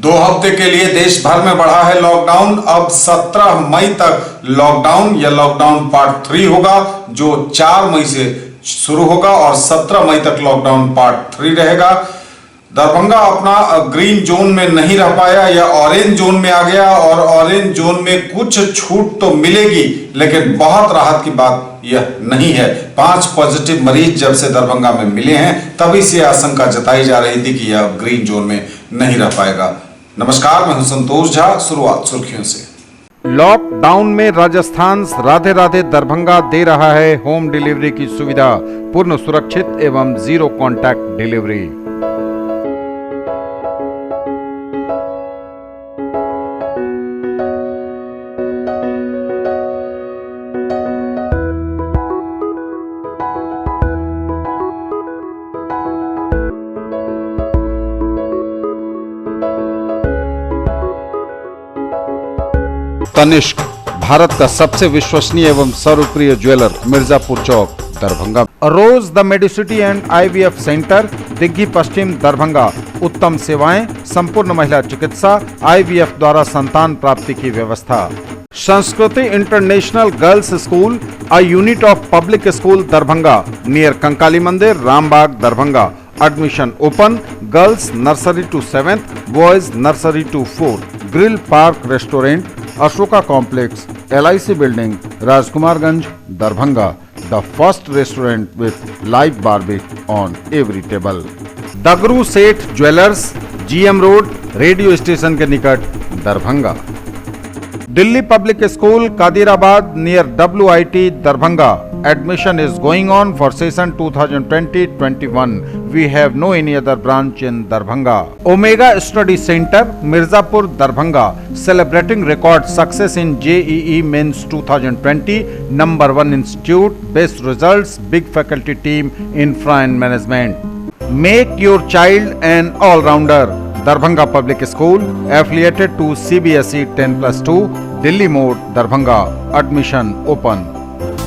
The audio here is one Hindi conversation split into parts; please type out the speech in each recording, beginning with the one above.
2 हफ्ते के लिए देश भर में बढ़ा है लॉकडाउन। अब 17 मई तक लॉकडाउन या लॉकडाउन पार्ट 3 होगा, जो 4 मई से शुरू होगा और 17 मई तक लॉकडाउन पार्ट 3 रहेगा। दरभंगा अपना ग्रीन जोन में नहीं रह पाया या ऑरेंज जोन में आ गया, और ऑरेंज जोन में कुछ छूट तो मिलेगी, लेकिन बहुत राहत की बात यह नहीं है। 5 पॉजिटिव मरीज जब से दरभंगा में मिले हैं, तभी से आशंका जताई जा रही थी कि यह ग्रीन जोन में नहीं रह पाएगा। नमस्कार, मैं हूं संतोष झा। शुरुआत सुर्खियों से। लॉकडाउन में राजस्थान राधे राधे दरभंगा दे रहा है होम डिलीवरी की सुविधा, पूर्ण सुरक्षित एवं zero contact delivery. Tanishq, Bharat का सबसे विश्वसनीय एवं सर्वप्रिय jeweller, Mirzapur Chowk, Darbhanga. Rose the medicity and IVF centre, Digghi Pashchim, Darbhanga. उत्तम सेवाएं, संपूर्ण महिला चिकित्सा, IVF द्वारा संतान प्राप्ति की व्यवस्था। Sanskriti international girls school, a unit of public school, Darbhanga, near Kankali Mandir, Rambagh, Darbhanga. Admission open. Girls nursery to 7th, boys nursery to 4th। Grill park restaurant, Ashoka complex, LIC building, Rajkumarganj, Darbhanga. The first restaurant with live barbecue on every table. Dagru Seth jewellers, GM road, radio station के निकट, Darbhanga. Delhi public school, Kadirabad, near WIT, Darbhanga. Admission is going on for session 2020-21. We have no any other branch in Darbhanga. Omega Study Center, Mirzapur, Darbhanga, celebrating record success in JEE Mains 2020. Number 1 institute, best results, big faculty team, infra and management. Make your child an all-rounder. Darbhanga Public School, affiliated to CBSE 10+2, Delhi Mode, Darbhanga. Admission open.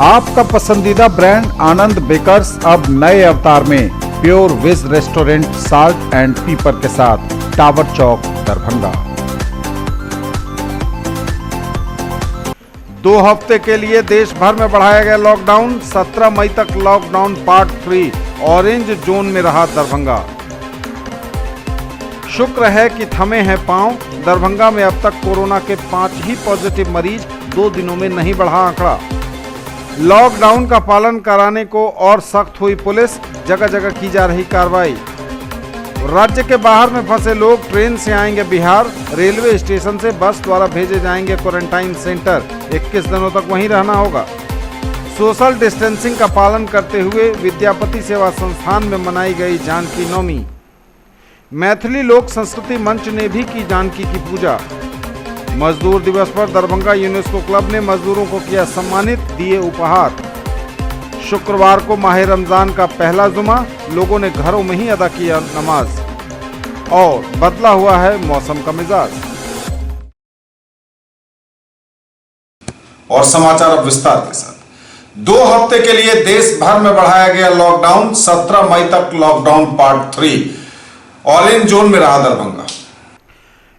आपका पसंदीदा ब्रांड आनंद बेकर्स अब नए अवतार में, pure veg restaurant, salt and pepper के साथ, टावर चौक, दरभंगा। 2 हफ्ते के लिए देश भर में बढ़ाया गया लॉकडाउन। 17 मई तक लॉकडाउन पार्ट 3, ऑरेंज जोन में रहा दरभंगा। शुक्र है कि थमे हैं पांव। दरभंगा में अब तक कोरोना के 5 ही पॉजिटिव मरीज, 2 दिनों में नहीं बढ़ा आंकड़ा। लॉकडाउन का पालन कराने को और सख्त हुई पुलिस, जगह जगह की जा रही कार्रवाई। राज्य के बाहर में फंसे लोग ट्रेन से आएंगे बिहार, रेलवे स्टेशन से बस द्वारा भेजे जाएंगे क्वारंटाइन सेंटर, 21 दिनों तक वहीं रहना होगा। सोशल डिस्टेंसिंग का पालन करते हुए विद्यापति सेवा संस्थान में मनाई गई जानकी नवमी। मैथिली लोक संस्कृति मंच ने भी की जानकी की पूजा। मजदूर दिवस पर दरभंगा यूनेस्को क्लब ने मजदूरों को किया सम्मानित, दिए उपहार। शुक्रवार को माह रमजान का पहला जुमा, लोगों ने घरों में ही अदा किया नमाज। और बदला हुआ है मौसम का मिजाज। और समाचार अब विस्तार के साथ। 2 हफ्ते के लिए देश भर में बढ़ाया गया लॉकडाउन। 17 मई तक लॉकडाउन पार्ट 3, ऑरेंज जोन में रहा दरभंगा।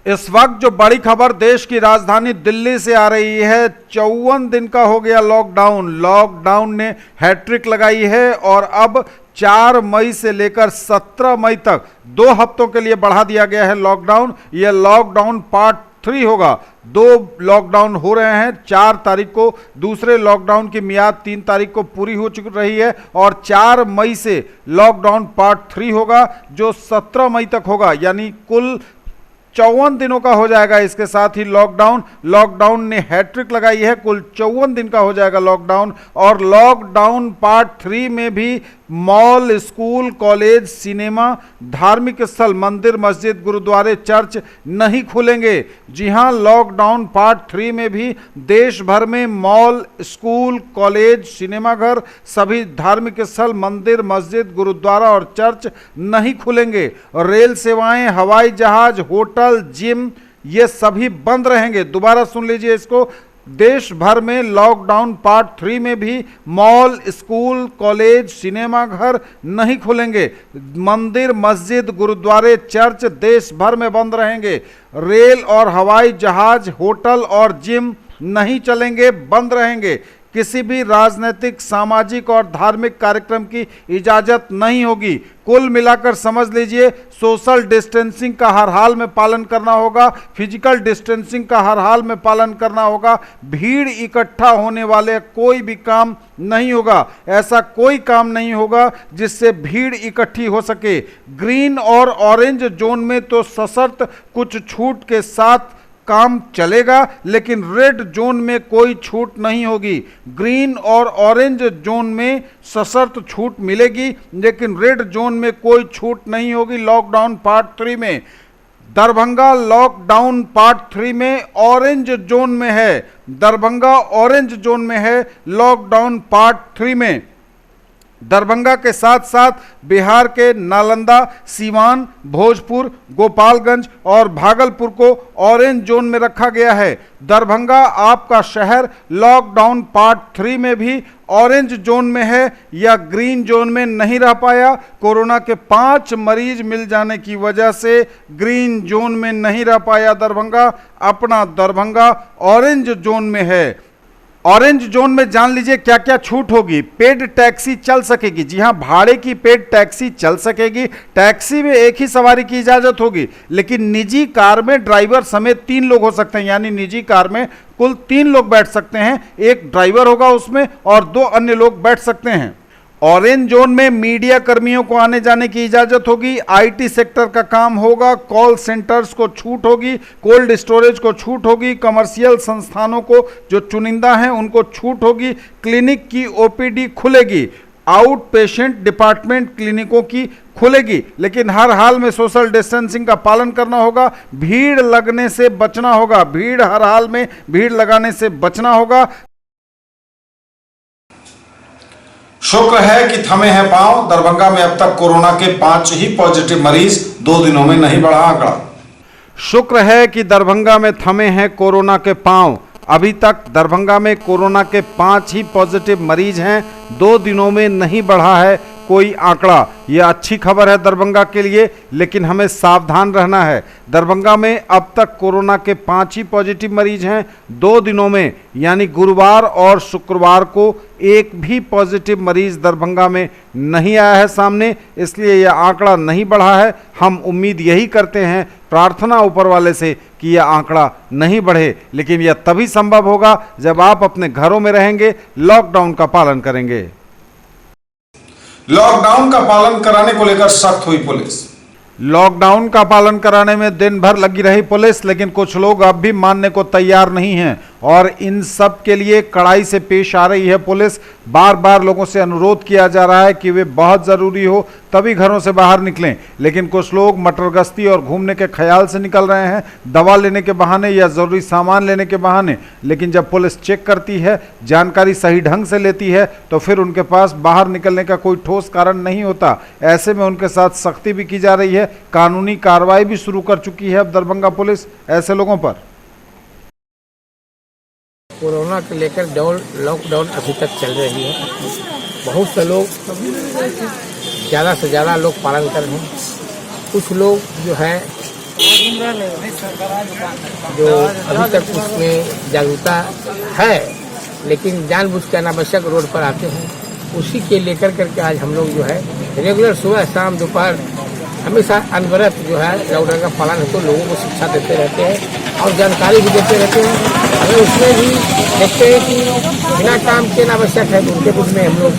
इस वक्त जो बड़ी खबर देश की राजधानी दिल्ली से आ रही है, 54 दिन का हो गया लॉकडाउन। लॉकडाउन ने हैट्रिक लगाई है और अब 4 मई से लेकर 17 मई तक 2 हफ्तों के लिए बढ़ा दिया गया है लॉकडाउन। यह लॉकडाउन पार्ट 3 होगा। 2 लॉकडाउन हो रहे हैं। 4 तारीख को दूसरे लॉकडाउन की मियाद 3 तारीख को पूरी हो चुकी रही है और 4 मई से लॉकडाउन पार्ट 3 होगा, जो 17 मई तक होगा, यानी कुल 54 दिनों का हो जाएगा। इसके साथ ही लॉकडाउन ने हैट्रिक लगाई है। कुल 54 दिन का हो जाएगा लॉकडाउन। और लॉकडाउन पार्ट 3 में भी मॉल, स्कूल, कॉलेज, सिनेमा, धार्मिक स्थल, मंदिर, मस्जिद, गुरुद्वारे, चर्च नहीं खुलेंगे। जी हां, लॉकडाउन पार्ट 3 में भी देश भर में मॉल, स्कूल, कॉलेज, सिनेमाघर, सभी धार्मिक स्थल, मंदिर, मस्जिद, गुरुद्वारा और चर्च नहीं खुलेंगे। रेल सेवाएं, हवाई जहाज, होटल, जिम, ये सभी बंद रहेंगे। दोबारा सुन लीजिए इसको। देश भर में लॉकडाउन पार्ट 3 में भी मॉल, स्कूल, कॉलेज, सिनेमा घर नहीं खुलेंगे। मंदिर, मस्जिद, गुरुद्वारे, चर्च देश भर में बंद रहेंगे। रेल और हवाई जहाज, होटल और जिम नहीं चलेंगे, बंद रहेंगे। किसी भी राजनीतिक, सामाजिक और धार्मिक कार्यक्रम की इजाजत नहीं होगी। कुल मिलाकर समझ लीजिए, सोशल डिस्टेंसिंग का हर हाल में पालन करना होगा, फिजिकल डिस्टेंसिंग का हर हाल में पालन करना होगा। भीड़ इकट्ठा होने वाले कोई भी काम नहीं होगा। ऐसा कोई काम नहीं होगा जिससे भीड़ इकट्ठी हो सके। ग्रीन और ऑरेंज जोन में तो सशर्त कुछ छूट के साथ काम चलेगा, लेकिन रेड जोन में कोई छूट नहीं होगी। ग्रीन और ऑरेंज जोन में सशर्त छूट मिलेगी, लेकिन रेड जोन में कोई छूट नहीं होगी। लॉकडाउन पार्ट 3 में दरभंगा लॉकडाउन पार्ट 3 में ऑरेंज जोन में है। दरभंगा ऑरेंज जोन में है लॉकडाउन पार्ट 3 में। दरभंगा के साथ साथ बिहार के नालंदा, सीवान, भोजपुर, गोपालगंज और भागलपुर को ऑरेंज जोन में रखा गया है। दरभंगा आपका शहर लॉकडाउन पार्ट 3 में भी ऑरेंज जोन में है या ग्रीन जोन में नहीं रह पाया। कोरोना के 5 मरीज मिल जाने की वजह से ग्रीन जोन में नहीं रह पाया दरभंगा। अपना दरभंगा ऑरेंज जोन में है। ऑरेंज जोन में जान लीजिए क्या क्या छूट होगी। पेड टैक्सी चल सकेगी। जी हां, भाड़े की पेड टैक्सी चल सकेगी। टैक्सी में एक ही सवारी की इजाजत होगी, लेकिन निजी कार में ड्राइवर समेत 3 लोग हो सकते हैं। यानी निजी कार में कुल 3 लोग बैठ सकते हैं। एक ड्राइवर होगा उसमें और 2 अन्य लोग बैठ सकते हैं। ऑरेंज जोन में मीडिया कर्मियों को आने जाने की इजाजत होगी। आईटी सेक्टर का काम होगा। कॉल सेंटर्स को छूट होगी। कोल्ड स्टोरेज को छूट होगी। कमर्शियल संस्थानों को जो चुनिंदा हैं उनको छूट होगी। क्लिनिक की ओपीडी खुलेगी। आउट पेशेंट डिपार्टमेंट क्लिनिकों की खुलेगी, लेकिन हर हाल में सोशल डिस्टेंसिंग का पालन करना होगा। भीड़ लगने से बचना होगा। भीड़ हर हाल में भीड़ लगाने से बचना होगा। शुक्र है कि थमे हैं पांव। दरभंगा में अब तक कोरोना के 5 ही पॉजिटिव मरीज, 2 दिनों में नहीं बढ़ा आंकड़ा। शुक्र है कि दरभंगा में थमे हैं कोरोना के पांव। अभी तक दरभंगा में कोरोना के 5 ही पॉजिटिव मरीज हैं। 2 दिनों में नहीं बढ़ा है कोई आंकड़ा। यह अच्छी खबर है दरभंगा के लिए, लेकिन हमें सावधान रहना है। दरभंगा में अब तक कोरोना के 5 ही पॉजिटिव मरीज हैं। 2 दिनों में यानी गुरुवार और शुक्रवार को एक भी पॉजिटिव मरीज दरभंगा में नहीं आया है सामने, इसलिए यह आंकड़ा नहीं बढ़ा है। हम उम्मीद यही करते हैं, प्रार्थना ऊपर वाले से कि यह आंकड़ा नहीं बढ़े, लेकिन यह तभी संभव होगा जब आप अपने घरों में रहेंगे, लॉकडाउन का पालन करेंगे। लॉकडाउन का पालन कराने को लेकर सख्त हुई पुलिस। लॉकडाउन का पालन कराने में दिन भर लगी रही पुलिस, लेकिन कुछ लोग अब भी मानने को तैयार नहीं हैं और इन सब के लिए कड़ाई से पेश आ रही है पुलिस। बार बार लोगों से अनुरोध किया जा रहा है कि वे बहुत ज़रूरी हो तभी घरों से बाहर निकलें, लेकिन कुछ लोग मटर गश्ती और घूमने के ख्याल से निकल रहे हैं, दवा लेने के बहाने या ज़रूरी सामान लेने के बहाने। लेकिन जब पुलिस चेक करती है, जानकारी सही ढंग से लेती है, तो फिर उनके पास बाहर निकलने का कोई ठोस कारण नहीं होता। ऐसे में उनके साथ सख्ती भी की जा रही है। कानूनी कार्रवाई भी शुरू कर चुकी है अब दरभंगा पुलिस ऐसे लोगों पर। कोरोना को लेकर लॉकडाउन अभी तक चल रही है। बहुत से लोग, ज़्यादा से ज़्यादा लोग पालन कर रहे हैं। कुछ लोग जो है जो अभी तक उसमें जागरूकता है, लेकिन जानबूझ कर अनावश्यक रोड पर आते हैं। उसी के लेकर करके आज हम लोग जो है रेगुलर सुबह शाम दोपहर हमेशा अनवरत जो है लॉकडाउन का पालन हेतु लोगों को शिक्षा देते रहते हैं और जानकारी भी देते रहते हैं। अगर उसमें भी देखते हैं कि बिना काम के अनावश्यक है तो उनके विरुद्ध में हम लोग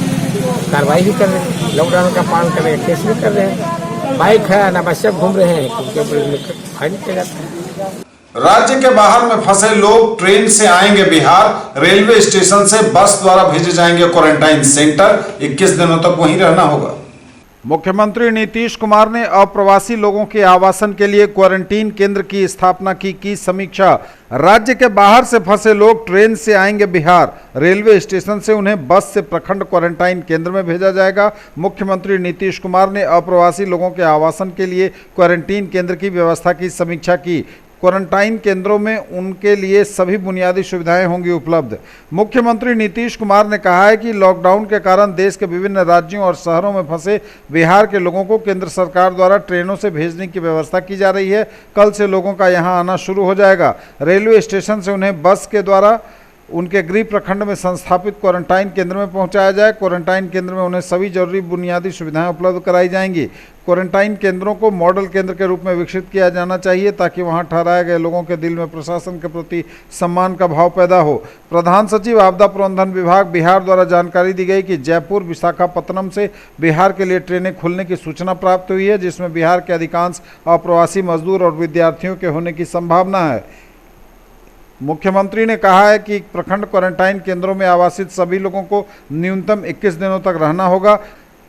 कार्रवाई भी कर रहे हैं। लॉकडाउन का पालन कर रहे हैं, केस भी कर रहे हैं। बाइक है अनावश्यक घूम रहे हैं तो उनके विरुद्ध में फाइन किया जाता है। राज्य के बाहर में फंसे लोग ट्रेन से आएंगे बिहार। रेलवे स्टेशन से बस द्वारा भेजे जाएंगे क्वारंटाइन सेंटर। 21 दिनों तक वहीं रहना होगा। मुख्यमंत्री नीतीश कुमार ने अप्रवासी लोगों के आवासन के लिए क्वारंटीन केंद्र की स्थापना की समीक्षा। राज्य के बाहर से फंसे लोग ट्रेन से आएंगे बिहार। रेलवे स्टेशन से उन्हें बस से प्रखंड क्वारंटाइन केंद्र में भेजा जाएगा। मुख्यमंत्री नीतीश कुमार ने अप्रवासी लोगों के आवासन के लिए क्वारंटीन केंद्र की व्यवस्था की समीक्षा की। क्वारंटाइन केंद्रों में उनके लिए सभी बुनियादी सुविधाएं होंगी उपलब्ध। मुख्यमंत्री नीतीश कुमार ने कहा है कि लॉकडाउन के कारण देश के विभिन्न राज्यों और शहरों में फंसे बिहार के लोगों को केंद्र सरकार द्वारा ट्रेनों से भेजने की व्यवस्था की जा रही है। कल से लोगों का यहां आना शुरू हो जाएगा। रेलवे स्टेशन से उन्हें बस के द्वारा उनके गृह प्रखंड में संस्थापित क्वारंटाइन केंद्र में पहुंचाया जाए। क्वारंटाइन केंद्र में उन्हें सभी जरूरी बुनियादी सुविधाएं उपलब्ध कराई जाएंगी। क्वारंटाइन केंद्रों को मॉडल केंद्र के रूप में विकसित किया जाना चाहिए ताकि वहां ठहराए गए लोगों के दिल में प्रशासन के प्रति सम्मान का भाव पैदा हो। प्रधान सचिव आपदा प्रबंधन विभाग बिहार द्वारा जानकारी दी गई कि जयपुर विशाखापत्तनम से बिहार के लिए ट्रेनें खुलने की सूचना प्राप्त हुई है, जिसमें बिहार के अधिकांश अप्रवासी मजदूर और विद्यार्थियों के होने की संभावना है। मुख्यमंत्री ने कहा है कि प्रखंड क्वारंटाइन केंद्रों में आवासित सभी लोगों को न्यूनतम 21 दिनों तक रहना होगा।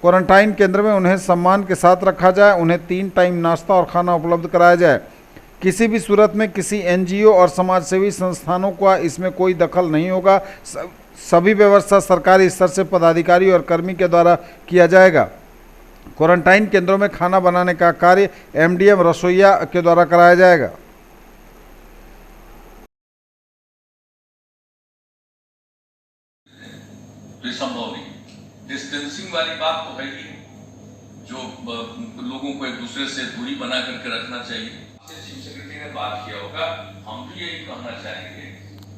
क्वारंटाइन केंद्र में उन्हें सम्मान के साथ रखा जाए, उन्हें 3 टाइम नाश्ता और खाना उपलब्ध कराया जाए। किसी भी सूरत में किसी एनजीओ और समाजसेवी संस्थानों का इसमें कोई दखल नहीं होगा। सभी व्यवस्था सरकारी स्तर से पदाधिकारी और कर्मी के द्वारा किया जाएगा। क्वारंटाइन केंद्रों में खाना बनाने का कार्य एमडीएम रसोइया के द्वारा कराया जाएगा। संभव नहीं। डिस्टेंसिंग वाली बात तो है ही, जो लोगों को एक दूसरे से दूरी बना करके रखना चाहिए। चीफ सेक्रेटरी ने बात किया होगा, हम भी यही कहना चाहेंगे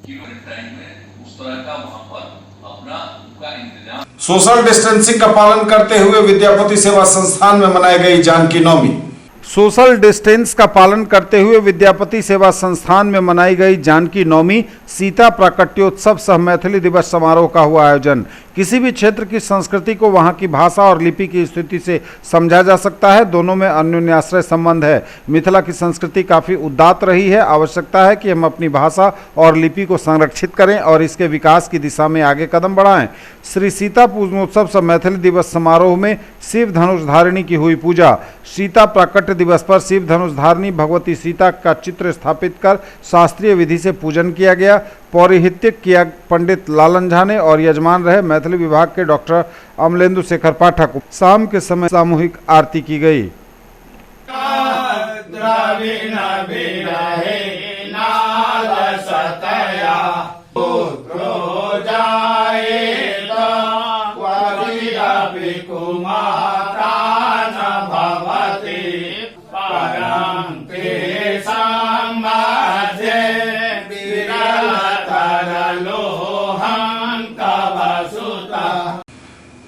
कि क्वारंटाइन में उस तरह का वहां पर अपना उनका इंतजाम। सोशल डिस्टेंसिंग का पालन करते हुए विद्यापति सेवा संस्थान में मनाई गई जानकी नवमी। सोशल डिस्टेंस का पालन करते हुए विद्यापति सेवा संस्थान में मनाई गई जानकी नवमी सीता प्राकट्योत्सव सह मैथिली दिवस समारोह का हुआ आयोजन। किसी भी क्षेत्र की संस्कृति को वहां की भाषा और लिपि की स्थिति से समझा जा सकता है। दोनों में अन्योन्याश्रय संबंध है। मिथिला की संस्कृति काफ़ी उदात्त रही है। आवश्यकता है कि हम अपनी भाषा और लिपि को संरक्षित करें और इसके विकास की दिशा में आगे कदम बढ़ाएं। श्री सीता पूजनोत्सव सह मैथिली दिवस समारोह में शिव धनुष धारिणी की हुई पूजा। सीता प्राकट्य दिवस पर शिव धनुष धारिणी भगवती सीता का चित्र स्थापित कर शास्त्रीय विधि से पूजन किया गया। पौरोहित्य किया पंडित लालन झा ने और यजमान रहे मैथिली विभाग के डॉक्टर अमलेंदु शेखर पाठक। शाम के समय सामूहिक आरती की गई।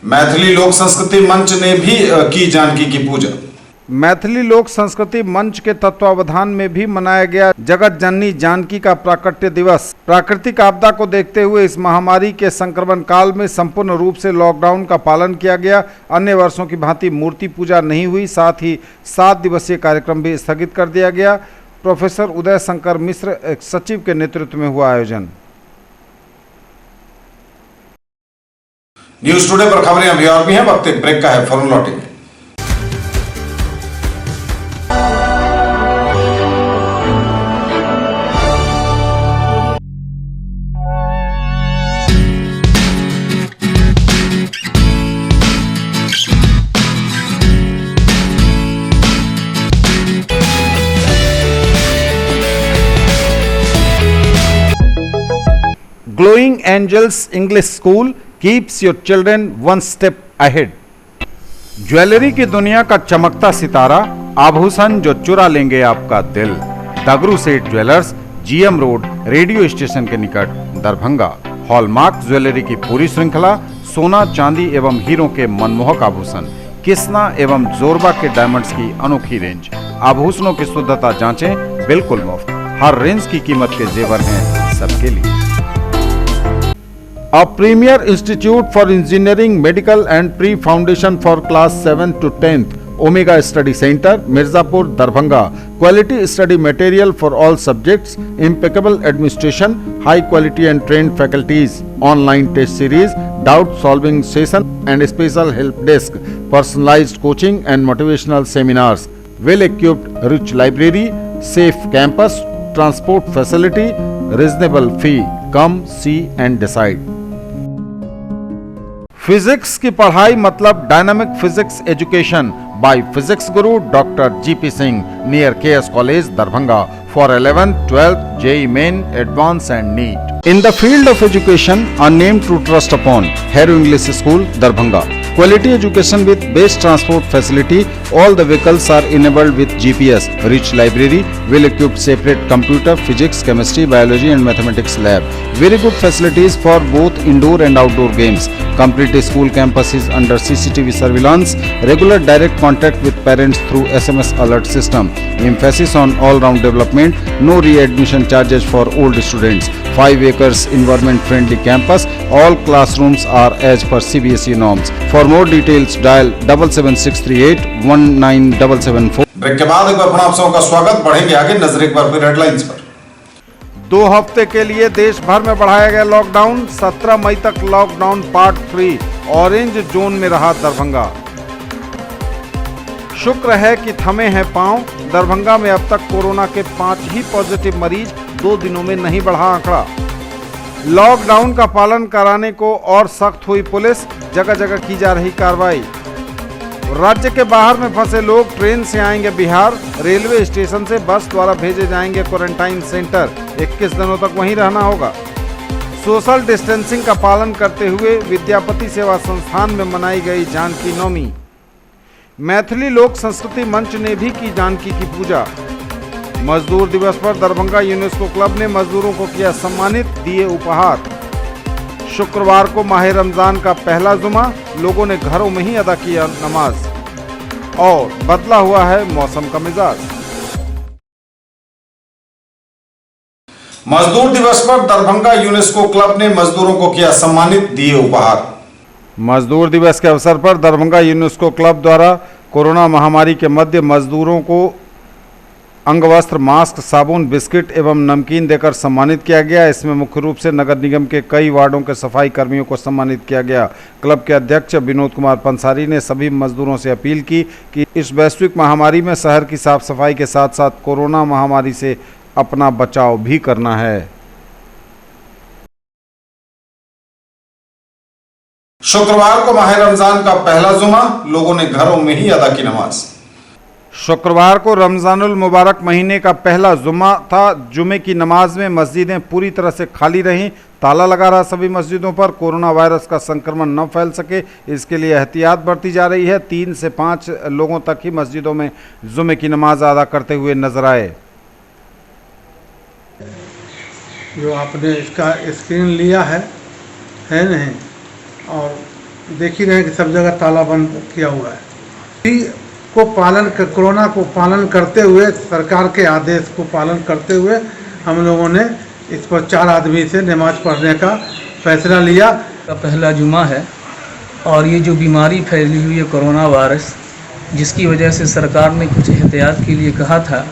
मैथिली लोक संस्कृति मंच ने भी की जानकी की पूजा। मैथिली लोक संस्कृति मंच के तत्वावधान में भी मनाया गया जगत जननी जानकी का प्राकट्य दिवस। प्राकृतिक आपदा को देखते हुए इस महामारी के संक्रमण काल में संपूर्ण रूप से लॉकडाउन का पालन किया गया। अन्य वर्षों की भांति मूर्ति पूजा नहीं हुई। साथ ही 7 दिवसीय कार्यक्रम भी स्थगित कर दिया गया। प्रोफेसर उदय शंकर मिश्र सचिव के नेतृत्व में हुआ आयोजन। न्यूज टुडे पर खबरें अभी और भी हैं। वक्त एक ब्रेक का है, फौरन लौटेंगे। Glowing Angels English School keeps your children one step ahead। Jewellery की दुनिया का चमकता सितारा, आभूषण जो चुरा लेंगे आपका दिल। दगरू Seth jewellers, GM road, radio station के निकट, दरभंगा। हॉलमार्क ज्वेलरी की पूरी श्रृंखला, सोना चांदी एवं हीरों के मनमोहक आभूषण, किस्ना एवं जोरबा के डायमंड्स की अनोखी रेंज। आभूषणों की शुद्धता जांचें, बिल्कुल मुफ्त। हर रेंज की कीमत के जेवर हैं सबके लिए। A premier institute for engineering, medical and pre-foundation for class 7 to 10th, Omega Study Center, Mirzapur, Darbhanga. Quality study material for all subjects, impeccable administration, high quality and trained faculties, online test series, doubt solving session and special help desk, personalized coaching and motivational seminars, well equipped rich library, safe campus, transport facility, reasonable fee. Come see and decide। Physics की पढ़ाई मतलब dynamic physics education by physics Guru doctor GP Singh near KS college Darbhanga. for 11th, 12th, JEE Main, Advanced and NEET. In the field of education, a name to trust upon, Hero English School, Darbhanga. Quality education with best transport facility. All the vehicles are enabled with GPS. Rich library, well-equipped separate computer, physics, chemistry, biology and mathematics lab. Very good facilities for both indoor and outdoor games. Complete school campus is under CCTV surveillance. Regular direct contact with parents through SMS alert system. Emphasis on all-round development. No re-admission charges for old students. 5 acres environment-friendly campus. All classrooms are as per CBSE norms. For more details, dial 77638 19774. Break के बाद एक बार पुनः आप सबों का स्वागत। बढ़ेंगे आगे, नजर एक बार फिर हेडलाइंस पर। 2 हफ्ते के लिए देश भर में बढ़ाया गया लॉकडाउन। 17 मई तक लॉकडाउन पार्ट 3। ऑरेंज जोन में रहा दरभंगा। शुक्र है कि थमे हैं पांव। दरभंगा में अब तक कोरोना के 5 ही पॉजिटिव मरीज, 2 दिनों में नहीं बढ़ा आंकड़ा। लॉकडाउन का पालन कराने को और सख्त हुई पुलिस, जगह जगह की जा रही कार्रवाई। राज्य के बाहर में फंसे लोग ट्रेन से आएंगे बिहार। रेलवे स्टेशन से बस द्वारा भेजे जाएंगे क्वारंटाइन सेंटर। 21 दिनों तक वहीं रहना होगा। सोशल डिस्टेंसिंग का पालन करते हुए विद्यापति सेवा संस्थान में मनाई गई जानकी नवमी। मैथिली लोक संस्कृति मंच ने भी की जानकी की पूजा। मजदूर दिवस पर दरभंगा यूनेस्को क्लब ने मजदूरों को किया सम्मानित, दिए उपहार। शुक्रवार को माह रमजान का पहला जुमा, लोगों ने घरों में ही अदा किया नमाज। और बदला हुआ है मौसम का मिजाज। मजदूर दिवस पर दरभंगा यूनेस्को क्लब ने मजदूरों को किया सम्मानित, दिए उपहार। मजदूर दिवस के अवसर पर दरभंगा यूनेस्को क्लब द्वारा कोरोना महामारी के मध्य मजदूरों को अंगवस्त्र, मास्क, साबुन, बिस्किट एवं नमकीन देकर सम्मानित किया गया। इसमें मुख्य रूप से नगर निगम के कई वार्डों के सफाई कर्मियों को सम्मानित किया गया। क्लब के अध्यक्ष विनोद कुमार पंसारी ने सभी मजदूरों से अपील की कि इस वैश्विक महामारी में शहर की साफ सफाई के साथ साथ कोरोना महामारी से अपना बचाव भी करना है। शुक्रवार को माह रमजान का पहला जुमा, लोगों ने घरों में ही अदा की नमाज। शुक्रवार को रमजानुल मुबारक महीने का पहला जुमा था। जुमे की नमाज में मस्जिदें पूरी तरह से खाली रहीं। ताला लगा रहा सभी मस्जिदों पर। कोरोना वायरस का संक्रमण न फैल सके, इसके लिए एहतियात बरती जा रही है। 3 से 5 लोगों तक ही मस्जिदों में जुमे की नमाज अदा करते हुए नजर आए। जो आपने इसका स्क्रीन लिया है नहीं, और देख ही रहे हैं कि सब जगह ताला बंद किया हुआ है। कोरोना को पालन करते हुए, सरकार के आदेश को पालन करते हुए हम लोगों ने इस पर 4 आदमी से नमाज पढ़ने का फैसला लिया। का पहला जुमा है और ये जो बीमारी फैली हुई है कोरोना वायरस, जिसकी वजह से सरकार ने कुछ एहतियात के लिए कहा था,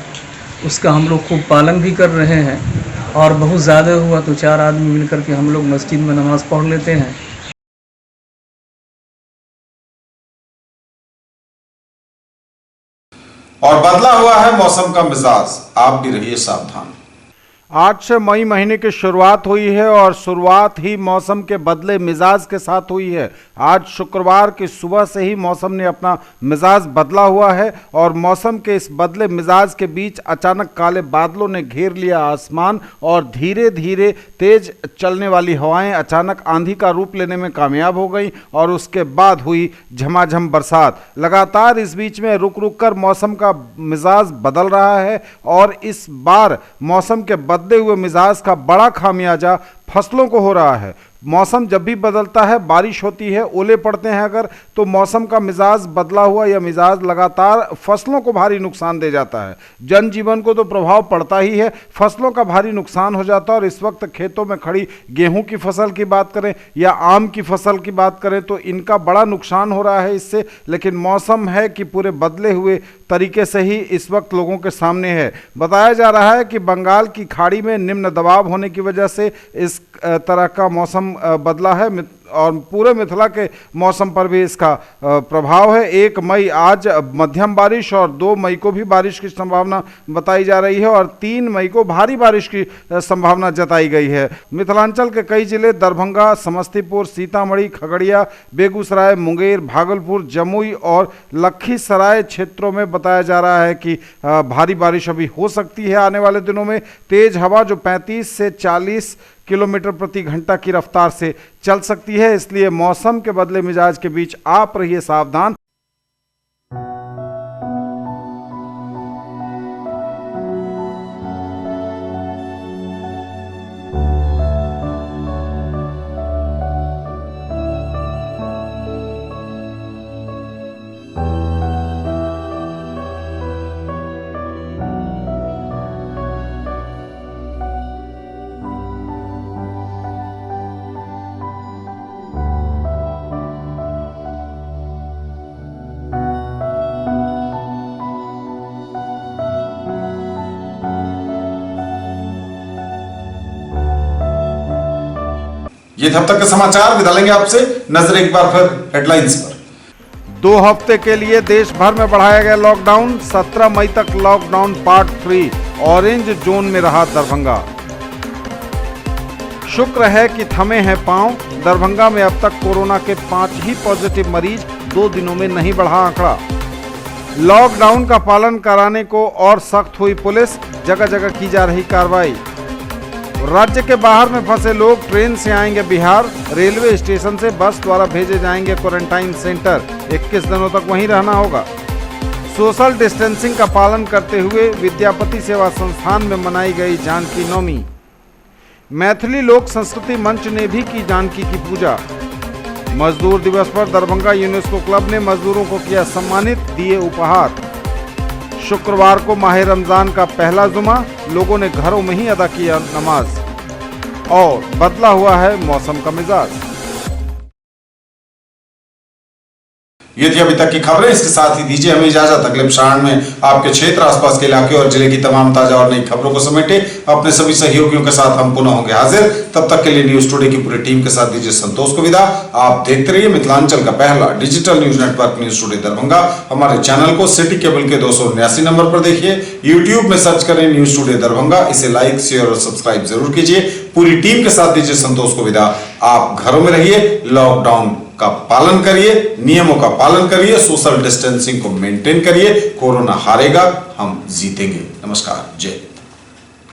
उसका हम लोग खूब पालन भी कर रहे हैं। और बहुत ज़्यादा हुआ तो 4 आदमी मिलकर के हम लोग मस्जिद में नमाज़ पढ़ लेते हैं। और बदला हुआ है मौसम का मिजाज, आप भी रहिए सावधान। आज से मई महीने की शुरुआत हुई है और शुरुआत ही मौसम के बदले मिजाज के साथ हुई है। आज शुक्रवार की सुबह से ही मौसम ने अपना मिजाज बदला हुआ है और मौसम के इस बदले मिजाज के बीच अचानक काले बादलों ने घेर लिया आसमान और धीरे धीरे तेज चलने वाली हवाएं अचानक आंधी का रूप लेने में कामयाब हो गई और उसके बाद हुई झमाझम बरसात। लगातार इस बीच में रुक रुक कर मौसम का मिजाज बदल रहा है और इस बार मौसम के बदले हुए मिजाज का बड़ा खामियाजा फसलों को हो रहा है। मौसम जब भी बदलता है, बारिश होती है, ओले पड़ते हैं अगर, तो मौसम का मिजाज बदला हुआ या मिजाज लगातार फसलों को भारी नुकसान दे जाता है। जनजीवन को तो प्रभाव पड़ता ही है, फसलों का भारी नुकसान हो जाता है। और इस वक्त खेतों में खड़ी गेहूं की फसल की बात करें या आम की फसल की बात करें तो इनका बड़ा नुकसान हो रहा है इससे। लेकिन मौसम है कि पूरे बदले हुए तरीके से ही इस वक्त लोगों के सामने है। बताया जा रहा है कि बंगाल की खाड़ी में निम्न दबाव होने की वजह से इस तरह का मौसम बदला है। और पूरे मिथिला के मौसम पर भी इसका प्रभाव है। 1 मई आज मध्यम बारिश और 2 मई को भी बारिश की संभावना बताई जा रही है और 3 मई को भारी बारिश की संभावना जताई गई है। मिथिलांचल के कई जिले दरभंगा, समस्तीपुर, सीतामढ़ी, खगड़िया, बेगूसराय, मुंगेर, भागलपुर, जमुई और लखीसराय क्षेत्रों में बताया जा रहा है कि भारी बारिश अभी हो सकती है आने वाले दिनों में। तेज हवा जो 35 से 40 किलोमीटर प्रति घंटा की रफ्तार से चल सकती है, इसलिए मौसम के बदले मिजाज के बीच आप रहिए सावधान। ये थे अब तक के समाचार। विदा लेंगे आपसे, नजर एक बार फिर हेडलाइंस पर। 2 हफ्ते के लिए देश भर में बढ़ाया गया लॉकडाउन। 17 मई तक लॉकडाउन पार्ट 3। ऑरेंज जोन में रहा दरभंगा। शुक्र है कि थमे हैं पांव। दरभंगा में अब तक कोरोना के 5 ही पॉजिटिव मरीज, 2 दिनों में नहीं बढ़ा आंकड़ा। लॉकडाउन का पालन कराने को और सख्त हुई पुलिस, जगह जगह की जा रही कार्रवाई। राज्य के बाहर में फंसे लोग ट्रेन से आएंगे बिहार। रेलवे स्टेशन से बस द्वारा भेजे जाएंगे क्वारंटाइन सेंटर। 21 दिनों तक वहीं रहना होगा। सोशल डिस्टेंसिंग का पालन करते हुए विद्यापति सेवा संस्थान में मनाई गई जानकी नवमी। मैथिली लोक संस्कृति मंच ने भी की जानकी की पूजा। मजदूर दिवस पर दरभंगा यूनेस्को क्लब ने मजदूरों को किया सम्मानित, दिए उपहार। शुक्रवार को माह रमजान का पहला जुमा, लोगों ने घरों में ही अदा किया नमाज। और बदला हुआ है मौसम का मिजाज। ये थी अभी तक की खबरें। इसके साथ ही दीजिए हमें इजाजत। अगले प्रसारण में आपके क्षेत्र, आसपास के इलाके और जिले की तमाम ताजा और नई खबरों को समेटे अपने सभी सहयोगियों के साथ हम पुनः होंगे हाजिर। तब तक के लिए न्यूज टुडे की पूरी टीम के साथ दीजिए संतोष को विदा। आप देखते रहिए मिथिलांचल का पहला digital news network news today Darbhanga. हमारे चैनल को सिटी केबल के 279 नंबर पर देखिए। यूट्यूब में सर्च करें न्यूज टुडे दरभंगा। इसे लाइक, शेयर और सब्सक्राइब जरूर कीजिए। पूरी टीम के साथ दीजिए संतोष को विदा। आप घरों में रहिए, लॉकडाउन का पालन करिए, नियमों का पालन करिए, सोशल डिस्टेंसिंग को मेंटेन करिए। कोरोना हारेगा, हम जीतेंगे। नमस्कार, जय।